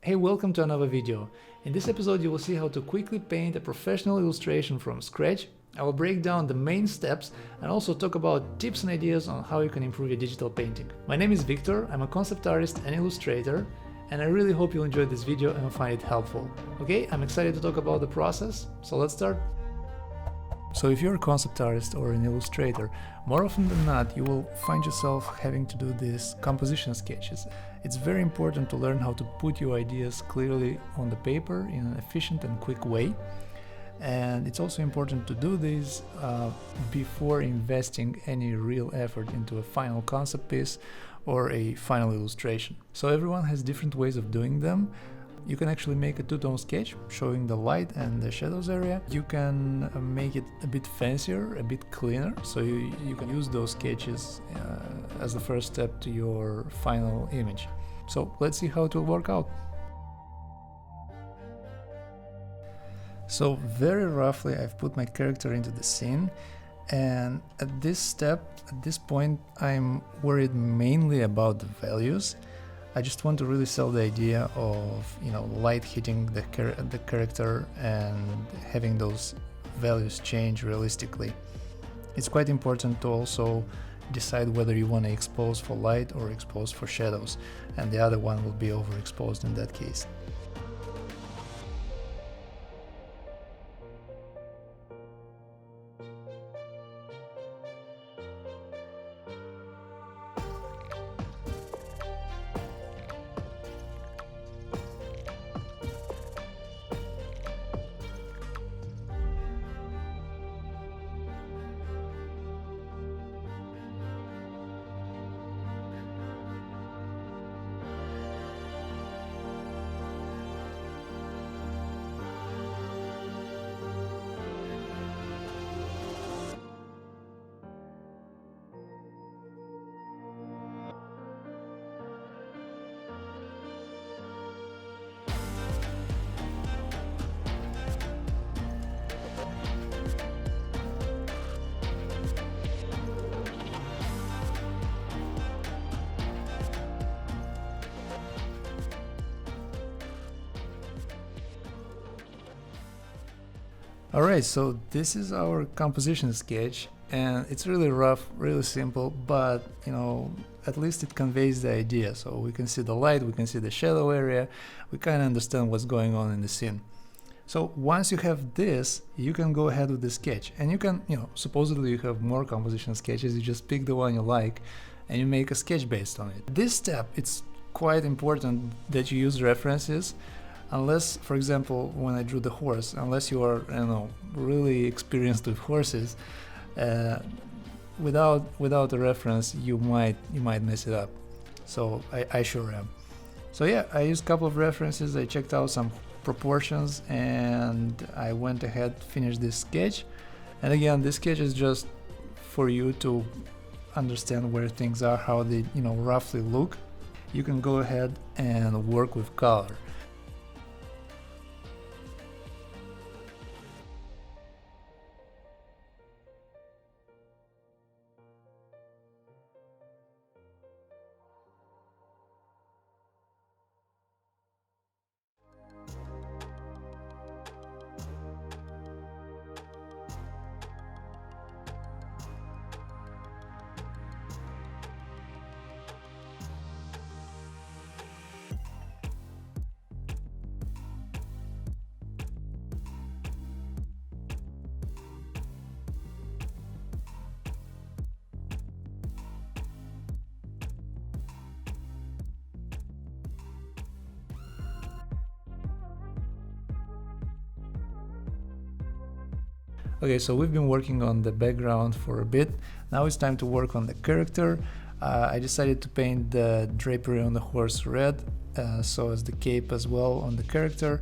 Hey, welcome to another video. In this episode you will see how to quickly paint a professional illustration from scratch. I will break down the main steps and also talk about tips and ideas on how you can improve your digital painting. My name is Victor, I'm a concept artist and illustrator, and I really hope you'll enjoy this video and find it helpful. Okay, I'm excited to talk about the process, so let's start. So if you're a concept artist or an illustrator, more often than not you will find yourself having to do these composition sketches. It's very important to learn how to put your ideas clearly on the paper in an efficient and quick way. And it's also important to do this before investing any real effort into a final concept piece or a final illustration. So everyone has different ways of doing them. You can actually make a two-tone sketch showing the light and the shadows area. You can make it a bit fancier, a bit cleaner, so you can use those sketches as the first step to your final image. So let's see how it will work out. So very roughly I've put my character into the scene, and at this point, I'm worried mainly about the values. I just want to really sell the idea of, light hitting the character and having those values change realistically. It's quite important to also decide whether you want to expose for light or expose for shadows, and the other one will be overexposed in that case. Alright, so this is our composition sketch, and it's really rough, really simple, but at least it conveys the idea. So we can see the light, we can see the shadow area, we kind of understand what's going on in the scene. So once you have this, you can go ahead with the sketch, and you can, supposedly you have more composition sketches, you just pick the one you like and you make a sketch based on it. This step, it's quite important that you use references. Unless, for example, when I drew the horse, unless you are, really experienced with horses, without a reference, you might mess it up. So I sure am. So yeah, I used a couple of references. I checked out some proportions, and I went ahead, finished this sketch. And again, this sketch is just for you to understand where things are, how they, roughly look. You can go ahead and work with color. Okay, so we've been working on the background for a bit. Now it's time to work on the character. I decided to paint the drapery on the horse red, so as the cape as well on the character.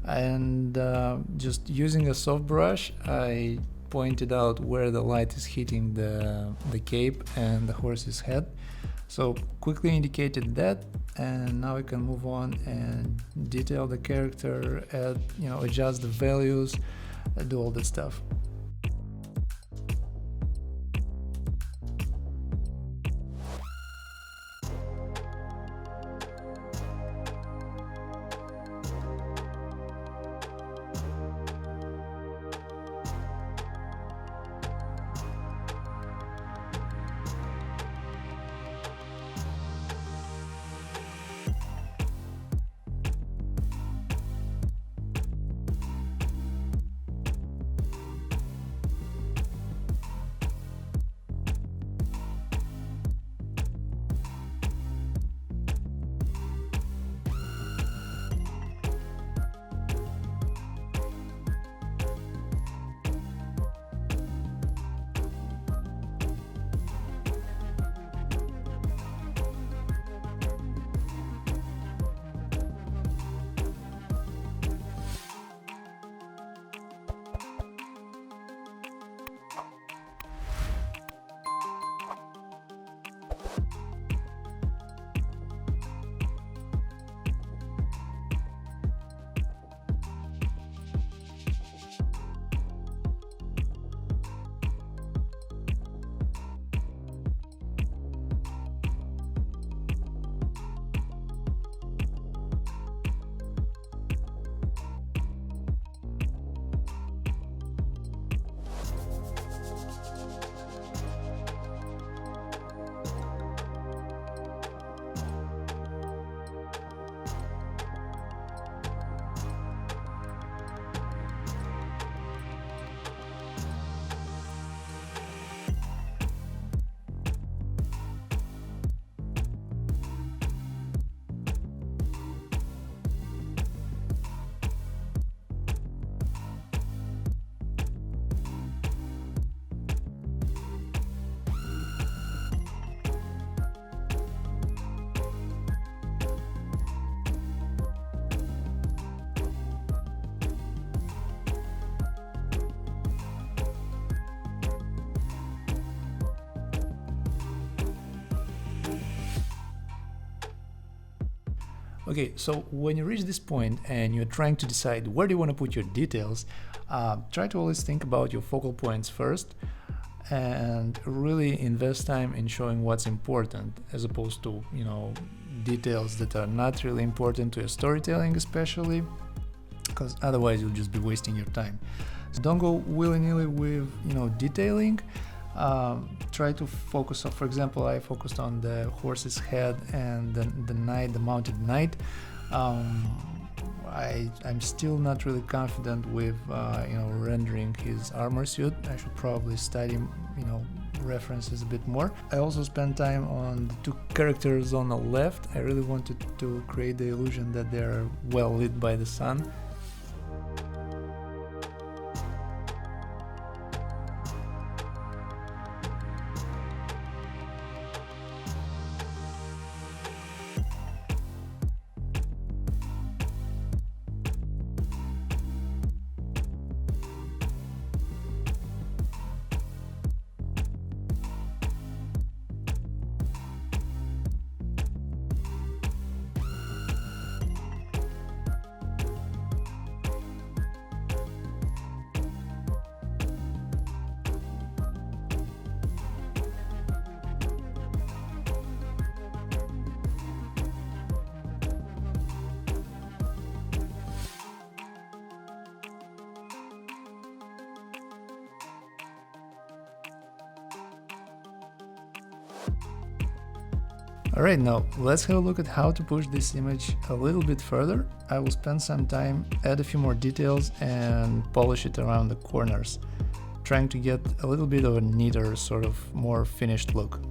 And just using a soft brush, I pointed out where the light is hitting the cape and the horse's head. So quickly indicated that, and now we can move on and detail the character, add, adjust the values, do all that stuff. Okay, so when you reach this point and you're trying to decide where do you want to put your details, try to always think about your focal points first and really invest time in showing what's important as opposed to, details that are not really important to your storytelling, especially because otherwise you'll just be wasting your time. So don't go willy-nilly with, detailing. Try to focus on, for example, I focused on the horse's head and the mounted knight. I'm still not really confident with rendering his armor suit. I should probably study references a bit more. I also spent time on the two characters on the left. I really wanted to create the illusion that they're well lit by the sun. Alright, now let's have a look at how to push this image a little bit further. I will spend some time, add a few more details and polish it around the corners, trying to get a little bit of a neater, sort of more finished look.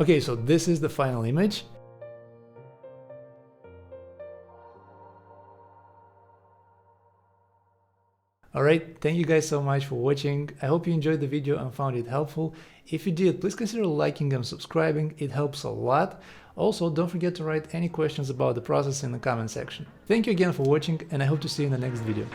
Okay, so this is the final image. Alright, thank you guys so much for watching. I hope you enjoyed the video and found it helpful. If you did, please consider liking and subscribing, it helps a lot. Also, don't forget to write any questions about the process in the comment section. Thank you again for watching, and I hope to see you in the next video.